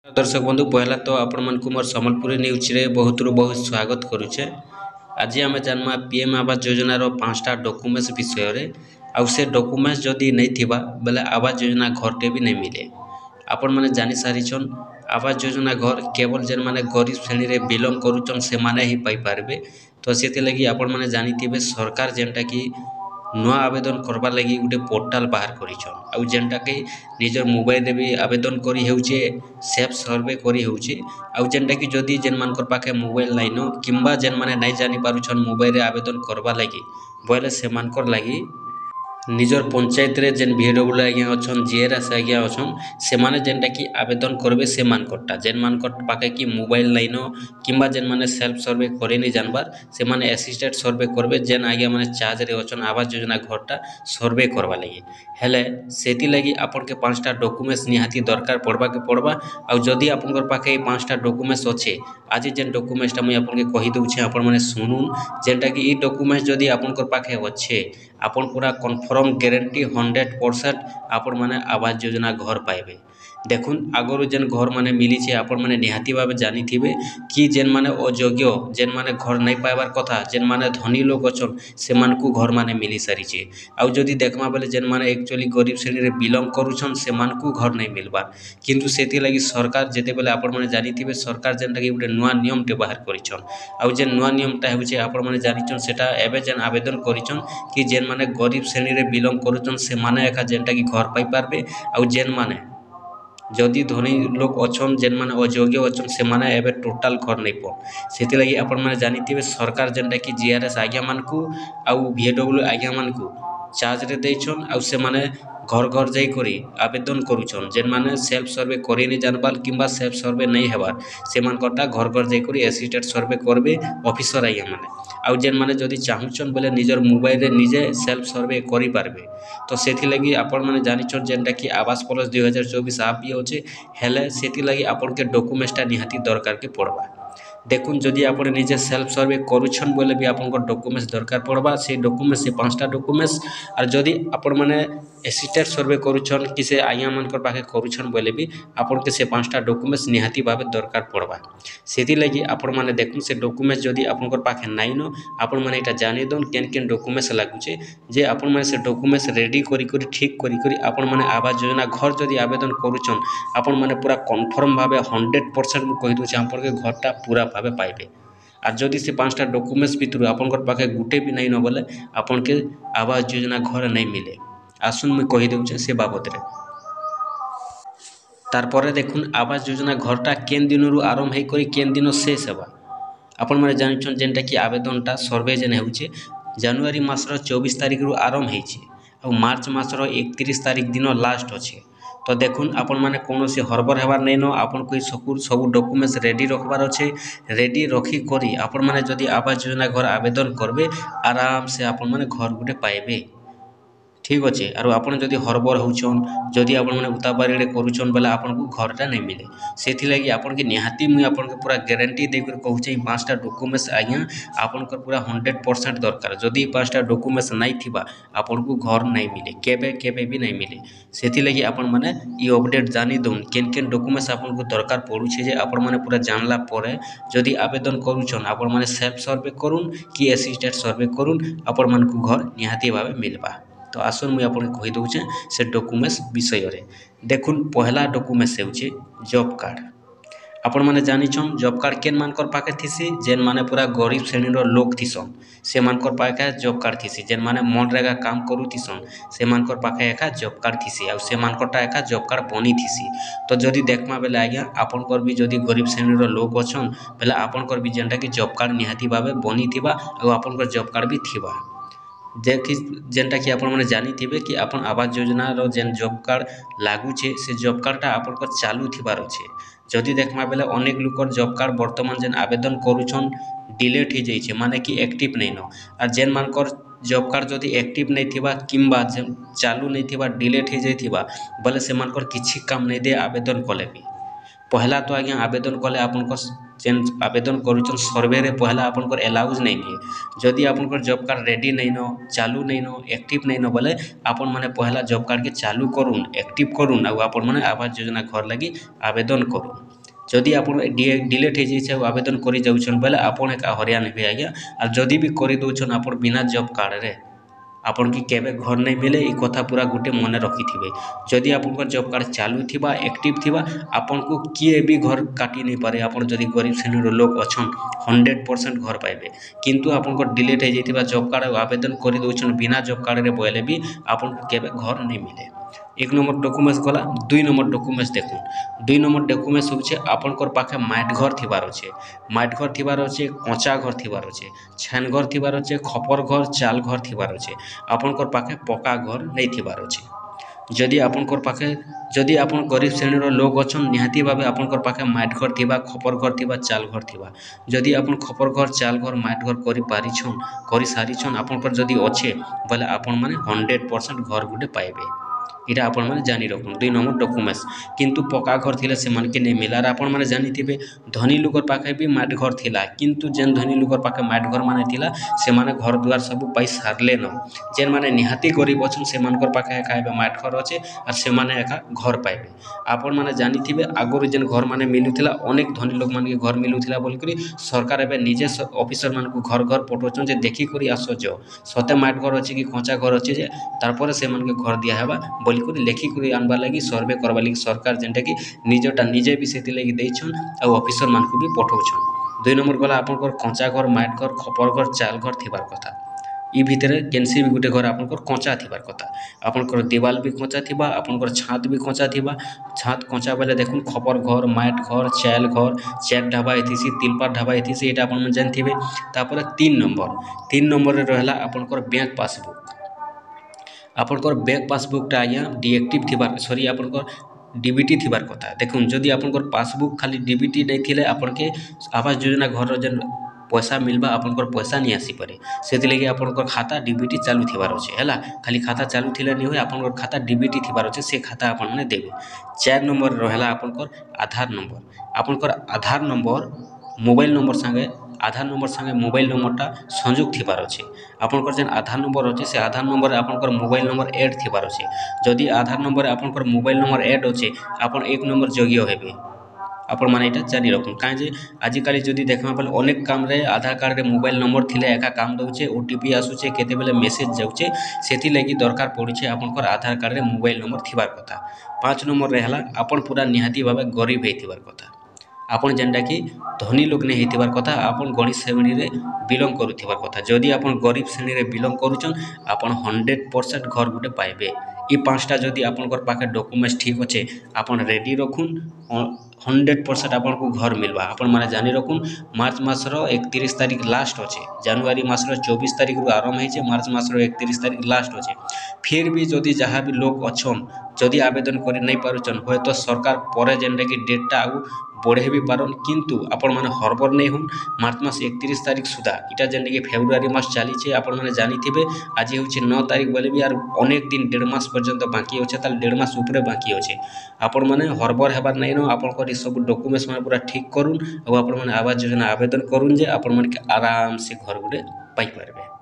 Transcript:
दर्शक बंधु पहला तो आपण मन को मोर संबलपुरी न्यूज रे बहुत रु बहुत स्वागत करुचे। आज आम जानमा पीएम आवास योजना रो 5टा डॉक्यूमेंट्स विषय रे आउ से डॉक्यूमेंट्स जदि नहीं थिबा बेले आवास योजना घरटे भी नहीं मिले। आपण माने जानि सारिछन आवास योजना घर केवल जेन माने गरीब श्रेणी रे बिलोंग करूछन से माने ही पाई पारबे। तो सेते लगी आपण माने जानिथिबे सरकार जेनटा की नुआ आवेदन करबार लगी गोटे पोर्टाल बाहर करिछन आउ जेनटा के निजर मोबाइल रे भी आवेदन करी हेउचे सेल्फ सर्वे करी हेउचे आउ जेनटा की जदी जेन मानकर पाखे मोबाइल नाइनो किंबा जेन माने नहीं जानि पारुछन मोबाइल रे आवेदन करबा लगी बोले से मानकर लगी निजर पंचायत रे जेन VW आज्ञा अच्छन GRS आज्ञा अच्छन से माने जेनटा की आवेदन करबे से मानकटा जेन मानकर पाके की मोबाइल लाइनो किंबा जेन माने सेल्फ सर्वे करे नहीं जानबार से माने असिस्टेंट सर्वे करबे जेन आज्ञा माने चार्ज रे अच्छन आवास योजना घरटा सर्वे करबा लगी हेले सेति लगी आपन के 5टा डॉक्यूमेंट्स निहाती दरकार पड़बा के पड़बा आ जदी आपनकर पाके 5टा डॉक्यूमेंट्स अच्छे आज जेन डॉक्यूमेंट्सटा मुई आपन के कहि दउछे आपन माने सुनुन जेनटा की ई डॉक्यूमेंट्स जदी आपनकर पाके अच्छे आपन पूरा कन्फर्म गारंटी 100% आपण माने आवास योजना घर पाइबे। देखुन आगरु जेन घर माने मिली छे आपण माने निहाती भावे जानी थिबे कि जेन माने अयोग्य जेन माने घर नहीं पाइबार कथा जेन माने धनी लोग अछन से मानकु घर माने मिली सारी छे आउ जदी देखमा बेले जेन माने एक्चुअली गरीब श्रेणी रे बिलोंग करूछन से मानकु घर नहीं मिलबार किंतु सेति लागि सरकार जेते बेले आपण माने जानी थिबे सरकार जेनटा कि गोटे नुआ नियम टे बाहर करिछन आउ जेन नुआ नियमटा हेउछे आपण माने जानिछन सेटा एबे जेन आवेदन करिछन कि जेन माने गरीब श्रेणी रे बिलोंग करूछन से माने एका जेनटा कि घर पाई पारबे आउ जेन माने जदि धनी लोग अच्छन जेन माने अयोग्य अच्छन से माने एबे टोटल घर नहीं पो सेति लगी आपण माने जानिथिबे सरकार जेनटा कि GRS आज्ञा मानकु आउ VW आज्ञा मानकु चार्ज रे देछन आउ से माने घर घर जाई करी आवेदन करूछन जेन माने सेल्फ सर्वे करी नहीं जानबार किंबा सेल्फ सर्वे नहीं हेबार से मानकटा घर घर जाई करी असिस्टेंट सर्वे करबे ऑफिसर आज्ञा माने आउ जेन माने जदि चाहुछन बोले निजर मोबाइल रे निजे सेल्फ सर्वे करी पारबे। तो सेति लगी आपण माने जानिछन जेनटा कि आवास प्लस 2024 आप भी होचे हेले सेति लगी आपण के डॉक्यूमेंट्सटा निहाती दरकार के पड़बा। देखुन जदि आपण निजे सेल्फ सर्वे करूछन बोले भी आपण को डॉक्यूमेंट्स दरकार पड़बा से डॉक्यूमेंट्स से 5टा डॉक्यूमेंट्स और जदि आपण माने असिस्टेंट सर्वे करूछन कि से आज्ञा मानकर पाखे करूछन बोले भी आपण के से 5टा डॉक्यूमेंट्स निहाती भावे दरकार पड़बा। सेति लगी आपण माने देखुन से डॉक्यूमेंट्स जदि आपनकर पाखे नाइनो आपण माने एटा जानि दोन केन केन डॉक्यूमेंट्स लागुचे जे आपण माने से डॉक्यूमेंट्स रेडी करी करी ठीक करी करी आपण माने आवास योजना घर जदि आवेदन करूछन आपण माने पूरा कन्फर्म भावे 100% मु कहि दोचे आपण के घरटा पूरा भावे पाइबे। और जदि से 5टा डॉक्यूमेंट्स भितर आपनकर पाखे गुटे भी नहीं न बोले आपण के आवास योजना घर नहीं मिले। आसुन मु कहि दोचे से बाबत रे तारपरे देखुन आवास योजना घरटा केन दिनरु आरंभ हे करी केन दिन शेष हेबा आपण माने जानिछन जेनटा कि आवेदनटा सर्वे जेन हेउचे जनवरी मासर 24 तारिख रु आरंभ हेछि आ मार्च मासर 31 तारिख दिन लास्ट अछि। तो देखुन आपण माने कोनोसी हरबर हेबार नै न आपण कोई सब डॉक्यूमेंट्स रेडी रखबार अच्छे रेडी रखी करी आपण माने जदि आवास योजना घर आवेदन करबे आराम से आपण माने घर गुटे पाइबे ठीक अच्छे। और आपन जदि हरबर होछन जदि आपण माने उताबारी करूछन बेला आपन को घरटा नहीं मिले सेथि लागि आपन के निहाती मुई आपन के पूरा गारंटी दे कर कहूचे 5टा डॉक्यूमेंट्स आज्ञा आपन को पूरा 100% दरकार जदि 5टा डॉक्यूमेंट्स नहीं थिबा आपन को घर नहीं मिले केबे केबे भी नहीं मिले। सेथि लागि आपन माने ई अपडेट जानि दोन केन केन डॉक्यूमेंट्स आपन को दरकार पड़ुछे जे आपन माने पूरा जानला परे जदि आवेदन करूछन आपन माने सेल्फ सर्वे करूँ कि असिस्टेंट सर्वे करूँ आपन मान को घर निहाती भावे मिलबा। तो आसन मुई आपन कहि दउचे से डॉक्यूमेंट्स विषय रे देखुन पहला डॉक्यूमेंट्स हेउचे जॉब कार्ड आपण माने जानिछन जॉब कार्ड केन मानकर पाखे थिसी जेन माने पूरा गरीब श्रेणी रो लोग थिसन से मानकर पाखे जॉब कार्ड थिसी जेन माने मनरेगा काम करू थिसन से मानकर पाखे एका जॉब कार्ड थिसी आ से मानकरटा एका जॉब कार्ड बनी थिसी। तो जदि देखमा बेले आज्ञा आपन कर भी जदि गरीब श्रेणी रो लोग अछन बेले आपन कर भी जेनटा कि जॉब कार्ड निहाती भावे बनी थिबा आ आपन कर जॉब कार्ड भी थिबा देखि जेनटा कि आपण माने जानी थिबे कि आपण आवास योजना रो जेन जॉब कार्ड लागू छे से जॉब कार्डटा आपण को चालू थिबार छे जदि देखमा बेले अनेक लोकर जॉब कार्ड वर्तमान जेन आवेदन करूछन डिलीट हो जाइछे माने कि एक्टिव नहीं न और जेन मानकर जॉब कार्ड जदि एक्टिव नहीं थिबा किंबा जेन चालू नहीं थिबा डिलीट हो जाइथिबा बोले से मानकर किछि काम नहीं दे आवेदन कले भी पहला तो आज्ञा आवेदन कले आपन को जेन आवेदन करूछन सर्वे रे पहला आपनकर अलाउज नहीं दिए जदि आपनकर जॉब कार्ड रेडी नहीं न चालू नहीं न एक्टिव नहीं न बोले आपन माने पहला जॉब कार्ड के चालू करूँ एक्टिव करूँ आ आपन माने आवास योजना घर लगी आवेदन करूँ जदि आपन डिलीट हो जाइए आवेदन कर जाऊन बोले आपन एक हरियाण हे आज्ञा और जदि भी कर दौन आप बिना जॉब कार्ड रे आपन की केबे घर नहीं मिले ये कथा पूरा गोटे मन रखिथे जदि आपन जॉब कार्ड चालू थिबा एक्टिव थिबा आपन को किए भी घर काटी नहीं पारे आपन जदि गरीब श्रेणी लोक अच्छन 100% घर पाइबे किंतु आपन डिलीट हो जाइए जॉब कार्ड आवेदन कर दौन बिना जॉब कार्ड रे बोले भी आपन को केबे घर नहीं मिले। एक नंबर डॉक्यूमेंट्स गला दुई नंबर डॉक्यूमेंट्स देखुन दुई नंबर डॉक्यूमेंट्स होचे आपनकर पाखे माट घर थिबार अच्छे माट घर थिबार अच्छे कच्चा घर थिबार अच्छे छान घर थिबार अच्छे खपर घर चाल घर थिबार अच्छे आपनकर पाखे पक्का घर नहीं थिबार अच्छे जदि आपनकर पाखे जदि आपन गरीब श्रेणी लोक अच्छन निहाती भावे आपनकर पाखे माट घर थिबा खपर घर थिबा चाल घर थिबा जदि आपन खपर घर चाल घर माट घर करि पारिछन करि सारिछन आपनकर जदि अच्छे बोले आपन माने 100% घर गुटे पाइबे इटा आपण मैंने जानी रखुन दुई नंबर डॉक्यूमेंट्स किंतु पक्का घर थिले से मन के नहीं मिला आपण मैंने जानी थे धनी लोकर पाखे भी माट घर थिला किंतु जेन धनी लोकर पाखे माट घर माने थिला से माने घर द्वार सब पाई सारले न जेन माने निहाती गरीब अच्छन से मानकर पाखे एका माट घर अच्छे और से माने एका घर पाइबे आपण मैंने जानी थे आगुरी जेन घर माने मिलुथिला अनेक धनी लोक मान के घर मिलुथिला बोलकरी सरकार एबे निजे ऑफिसर मान को घर घर पठौछन जे देखी करी आसो जो सते माट घर अच्छे कि कच्चा घर अच्छे जे तारपर से मान के घर दिया हेबा लेखिक आनबार लगी सर्वे करवा लगी सरकार जेनटा कि निजटा निजे भी से लगी देछन आ ऑफिसर मान को भी पठौछन दुई नंबर गला आपनकर कच्चा घर माट घर खपर घर चाल घर थिबार कथा ई भितरे केनसी भी गोटे घर आपनकर कच्चा थिबार कथा आपनकर दीवाल भी कच्चा थिबा आपनकर छात भी कच्चा थिबा छात कच्चा बेले देखुन खपर घर माट घर चाल घर चेक ढाबा एथिसी तिलपार ढाबा एथिसी एटा आपन जानथिबे तापर 3 नंबर रे रहला आपनकर बैंक पासबुक आपनकर बैंक पासबुकटा आज्ञा डिएक्टिव थिबार सॉरी आपनकर डीबीटी थिबार कथा देखुन जदि आपनकर पासबुक खाली डीबीटी नहीं थिले आपन के आवास योजना घर जेन पैसा मिलबा आपनकर पैसा नहीं आसी पारे सेति लगी आपनकर खाता डीबीटी चालू थिबार अछि हैला खाली खाता चालू थिले नहीं होय आपनकर खाता डीबीटी थिबार अछि से खाता आपन माने देबे 4 नंबर रहला आपनकर आधार नंबर मोबाइल नंबर संगे आधार नंबर संगे मोबाइल नंबरटा संयुक्त थिबार अछि आपनकर जेन आधार नंबर अछि से आधार नंबर आपनकर मोबाइल नंबर ऐड थिबार अछि जदि आधार नंबर आपनकर मोबाइल नंबर ऐड अछि आपन 1 नंबर जोग्य हेबे आपण माने एटा जानी रखुन काहे जे आजिकाली जदि देखमा पले अनेक काम रे आधार कार्ड रे मोबाइल नंबर थिले एका काम दउचे ओटीपी आसुचे केते बेले मेसेज जाउचे सेति लागि दरकार पड़ुचे आपनकर आधार कार्ड रे मोबाइल नंबर थिबार कथा 5 नंबर रहला आपन पूरा निहाती भाबे गरीब हेथिबार कथा आपन जेनटा कि धनी लोक नहीं हेथिबार कथा आपन गरीब श्रेणी रे बिलोंग करूथिबार कथा जदि आपन गरीब श्रेणी रे बिलोंग करूछन आपन 100% घर गुटे पाइबे ई पांचटा जदि आपनकर पाखे डॉक्यूमेंट्स ठीक अच्छे आपन रेडी रखुन 100% आपन को घर मिलवा आपन माने जानी रखुन मार्च मासर 31 तारीख लास्ट अच्छे जनवरी मासर 24 तारीख रु आरंभ होइछे मार्च मासर 31 तारीख लास्ट अच्छे फिर भी जदि जहाँ भी लोग अच्छन जदि आवेदन कर नहीं पारुछन होय तो सरकार परे जेनटा कि डेटटा आगु बढ़े भी पारन किंतु आपण माने हरबर नहीं हुन मार्च मास 31 तारीख सुधा इटा जेनटा कि फेब्रुआरी मास चलीछे आपण माने जानी थिबे आज होछि 9 तारीख बोले भी यार अनेक दिन 1.5 मास पर्यंत बाकी होछे ताल 1.5 मास ऊपर बाकी होछे आपण माने हरबर हेबार नहीं न आपण को सब डॉक्यूमेंट्स माने पूरा ठीक करूँ और आपण माने आवास योजना आवेदन करूँ जे आपण माने आराम से घर गुटे पाई पारबे।